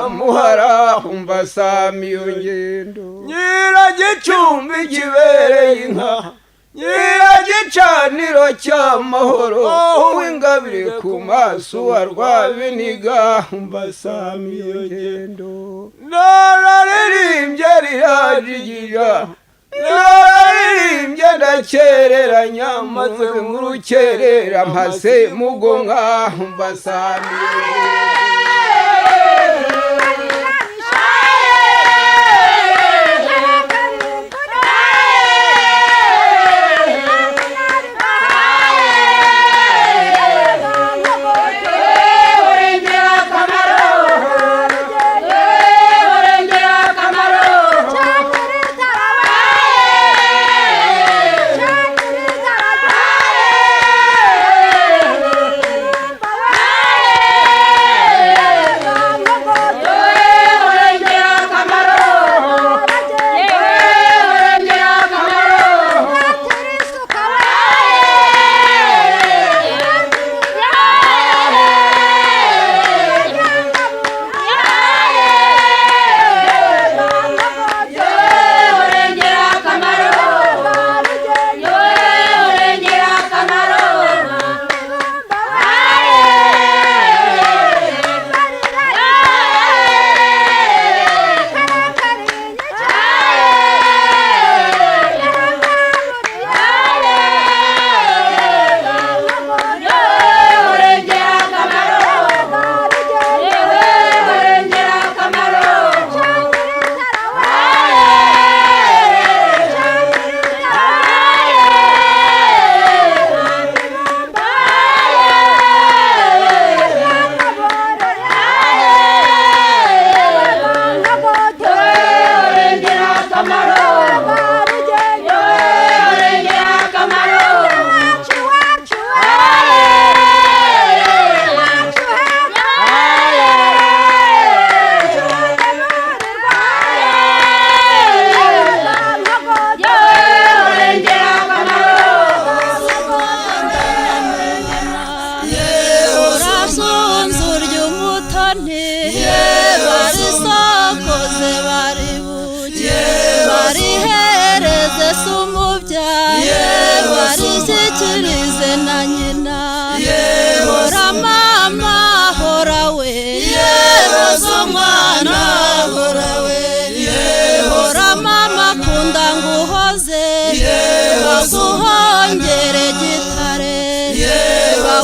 muhara umva sami iyo ngendo nyiragicumbi kibereye inka nyiragicaniro cy'amahoro w'ingabire ku maso wa Rwabiniga umva sami iyo ngendo nararirimbye rirajigija nararirimbye ndakereranya maze murukerera mpase mugonga umva sami iyo ngendo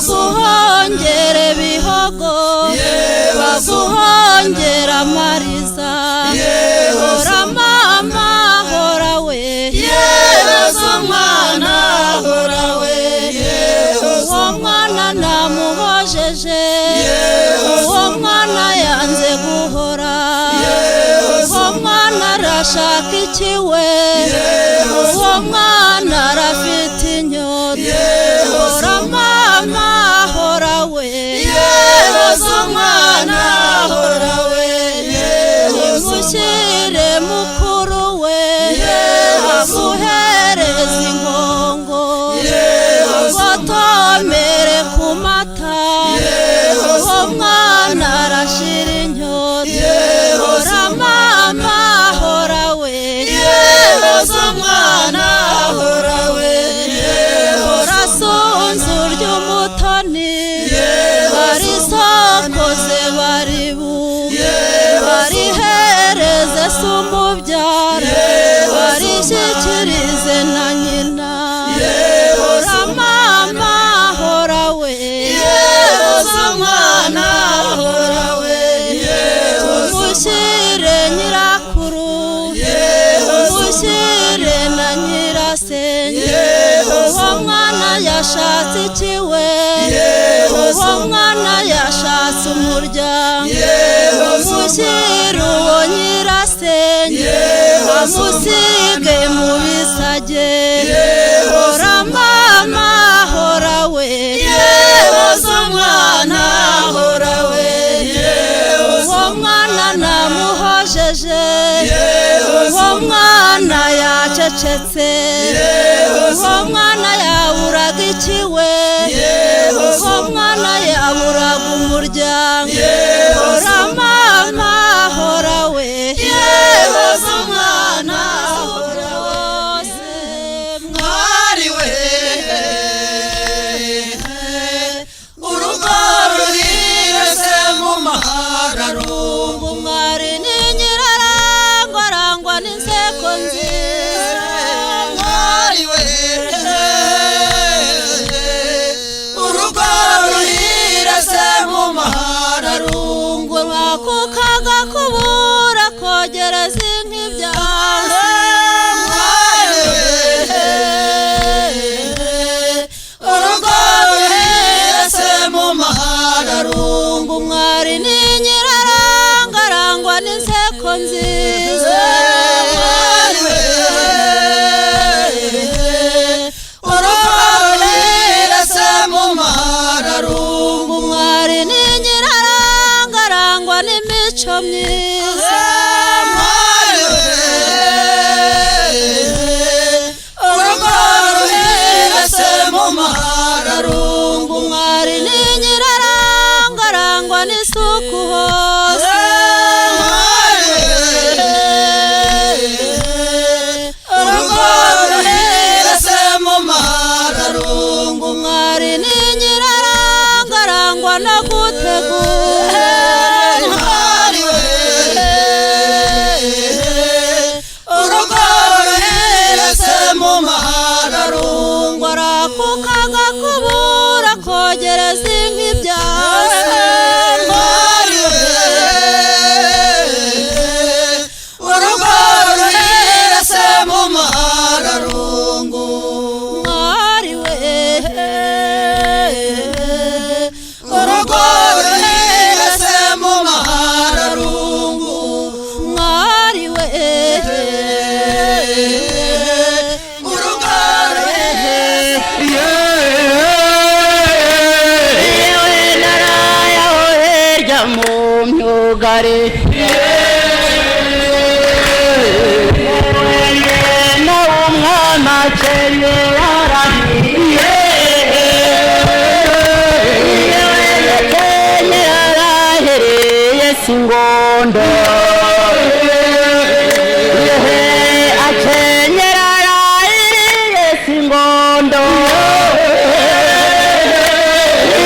baguhongere bihogo baguhongera mariza hora mama hora we yezo mwana hora we uwo mwana namuhojeje uwo mwana yanze guhora uwo mwana arashaka ikiwe uwo mwana arafite inyota hora mama hora we yezo mwana hora we umushyire mukuru we aguhereza inkongo agotomere ku mata uwo mwana arashira inyota hora mama hora we yezo mwana hora we hora sonzo ry'umutoni bari sokoze bari bu bari hereze sumubyara bari shikirize na nyina hora mama hora we yezo mwana hora we umushyire nyirakuru umushyire na nyirasenge uwo mwana yashatse ikiwe uwo mwana yashatse umuryango umushyire uwo nyirasenge amusige mu bisage hora mama hora we yezo mwana hora we uwo mwana namuhojeje uwo mwana yacecetse uwo mwana yaburaga ikiwe uwo mwana yaburaga umuryango hora mama kogereza nk'ibyansi urugo ruherese mu mahararungu mwari ni nyiraranga arangwa n'inseko nziza urugo ruherese mu mahararungu mwari ni nyiraranga arangwa n'imico myiza urugo ruherese mu mahararungu mwari ni nyiraranga arangwa n'isuku hose urugo ruherese mu mahararungu mwari ni nyiraranga arangwa no gutegura urugo ruherese mu mahararungu arakuka agakubura kogereza nk'ibyansi urugo ruherese mu mahararungu mwari we urugo ruherese mu mahararungu mwari we urugo ruherese yewe naraya herya mu myugari nawe umwana akeye yarahiye yewe yakeye yarahereye singondo yewe akenyera yarahiriye singondo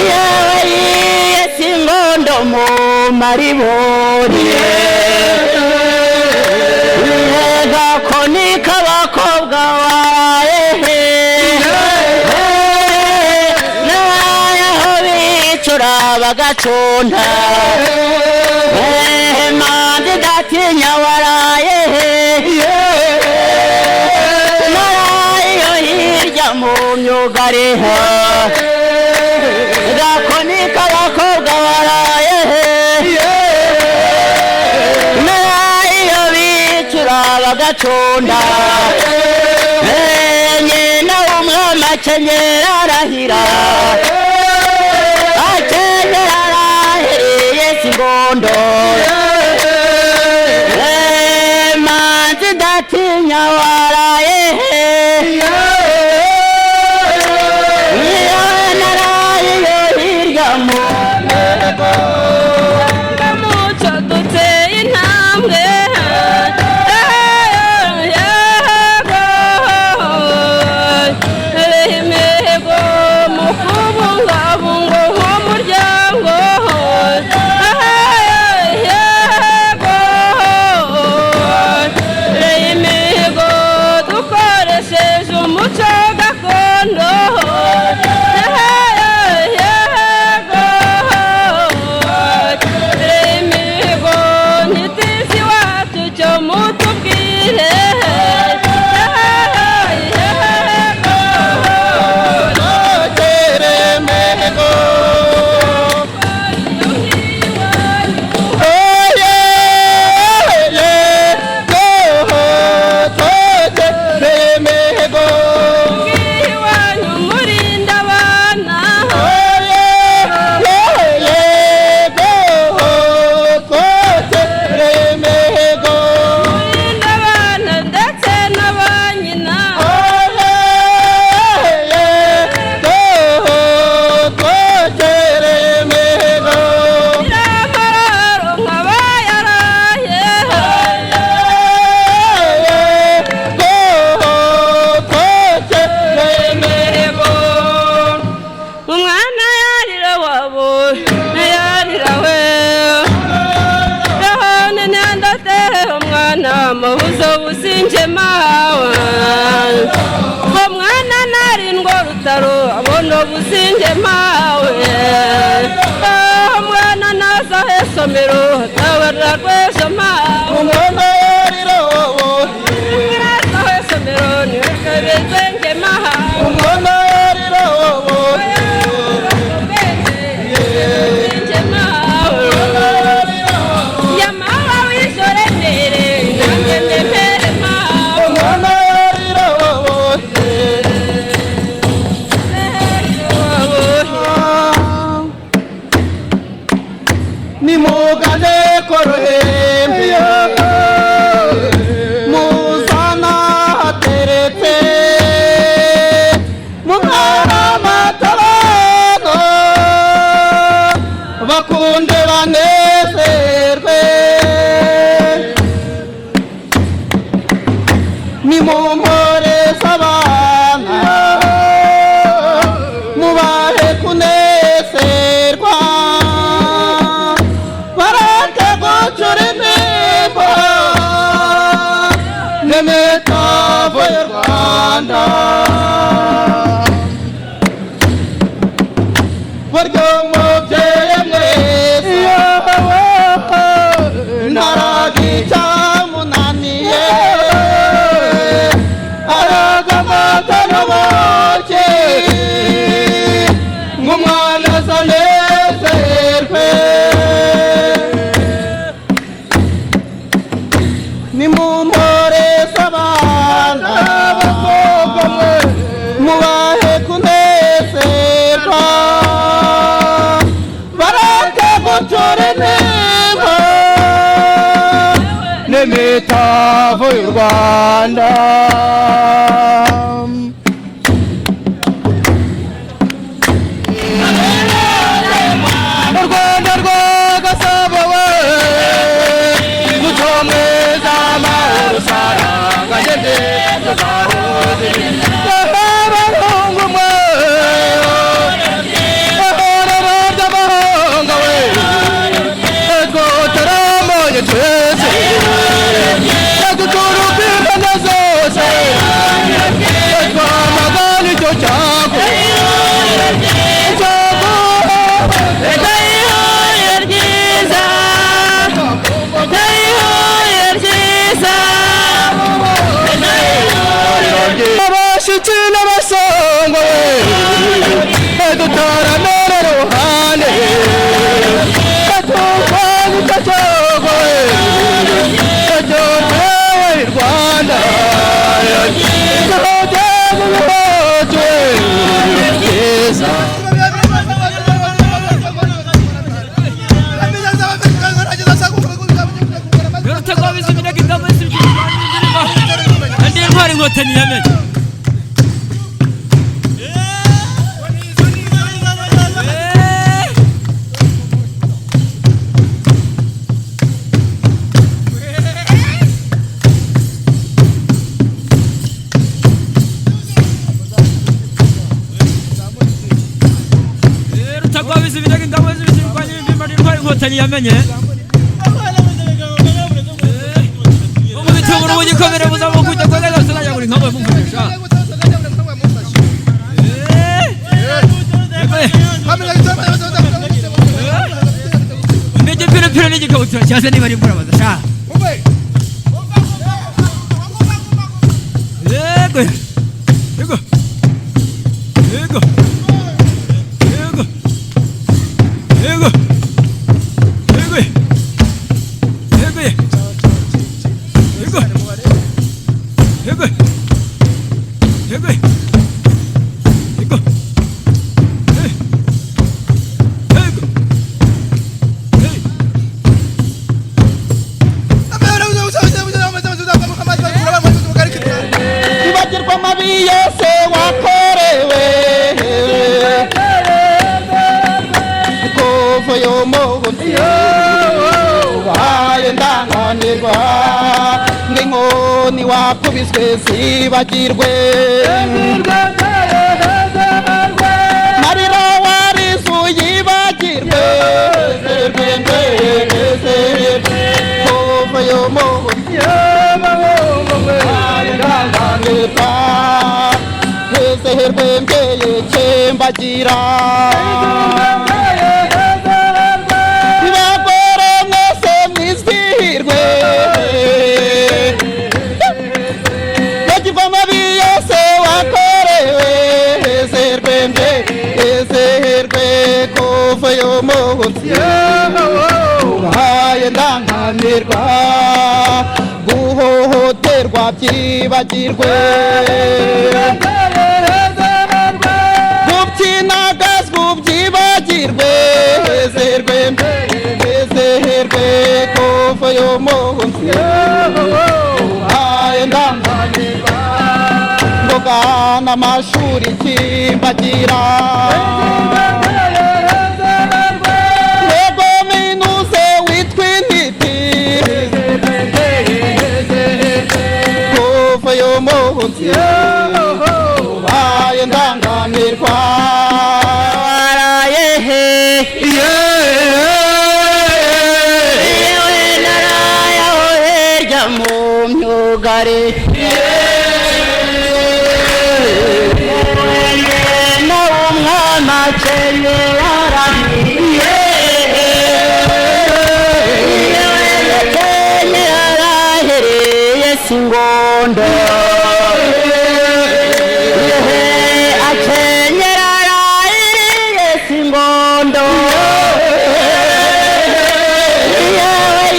yewe yiye singondo mu maribori gakoni k'abakobwa waye n'aho bicura bagacunda manzi datinya waraye naraye iyo hirya mu myugari gakoni k'abakobwa waraye bagacunda nyina w'umwami akenyera arahira akenyera arahiriye singondo manzi datinya waraye naraye yo hirya mu muco duteye intambwe mabuzo businje mawa omwana narindwo rutaro abono businje mawe omwana naza hesomero tawarra kwesoma nimumpore sabana mubahe kunezerwa barate gucura intimba n'imitavo y'u Rwanda buryo mubyeyi mwiza ntaragicamunaniye aragamata n'ubuki ng'umwana azanezerwe nimumpore sabana mubahe kunezerwa barate gucura intimba n'imitavo y'u Rwanda u Rwanda rwa Gasabo we muco mwiza amahoro usaranganye neza zahoze abarungu mwe ahorero ry'amahanga we twotaramonye twese yaguturukirana zose twamagana icyo cyago abashitsi n'abasongo dutaramere ruhande atuvanye itacogo ajotewe i Rwanda izohoteze ubuhotwe bwiza Rutagwabiza iminega ingabo andi intwari inkotanyi yamenye Rutagwabiza iminega ingabo intwari inkotanyi yamenye umubitunguru bugikomere buzamuka ujya kwa gasa najagura inkambo mumfasha n'igipiripiri n'igikabutura cyase niba ari imvura badasha yego yego yego yego yego yego ibagirwa amabi yose wakorewe kuva yo munsi waye ndanganirwa nk'inkoni wakubiswe sibagirwe marira warize uyibagirwe kuva yo munsi waye ndanganirwa hezehirwe mbeye cyembagira ibagore mwese mwizihirwe bagirwa amabi yose wakorewe hezehirwe hezehirwe kuva yo munsi ubaye ndanganirwa guhohoterwa byibagirwe gukinagazwa byibagirwe hezerwe hezerwe kuva yo munsi uhaye ndanganirwa mboga n'amashuri kimbagira yego minuze witwa intiti kuva yo munsi ubaye ndangamirwa waraye he yewe naraye aho hirya mu myugari nawe umwami akenyeye arahiye akenyeye arahiriye singondo akenyeye arahiriye singondo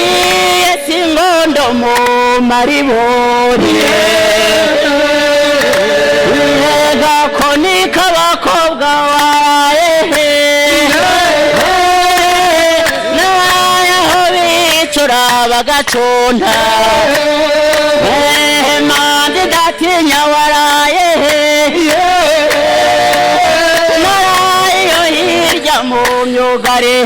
yiye singondo mu maribori gakoni k'abakobwa waraye n'aho bicura bagacunda mande ndatinya waraye naraye iyo hirya mu myugari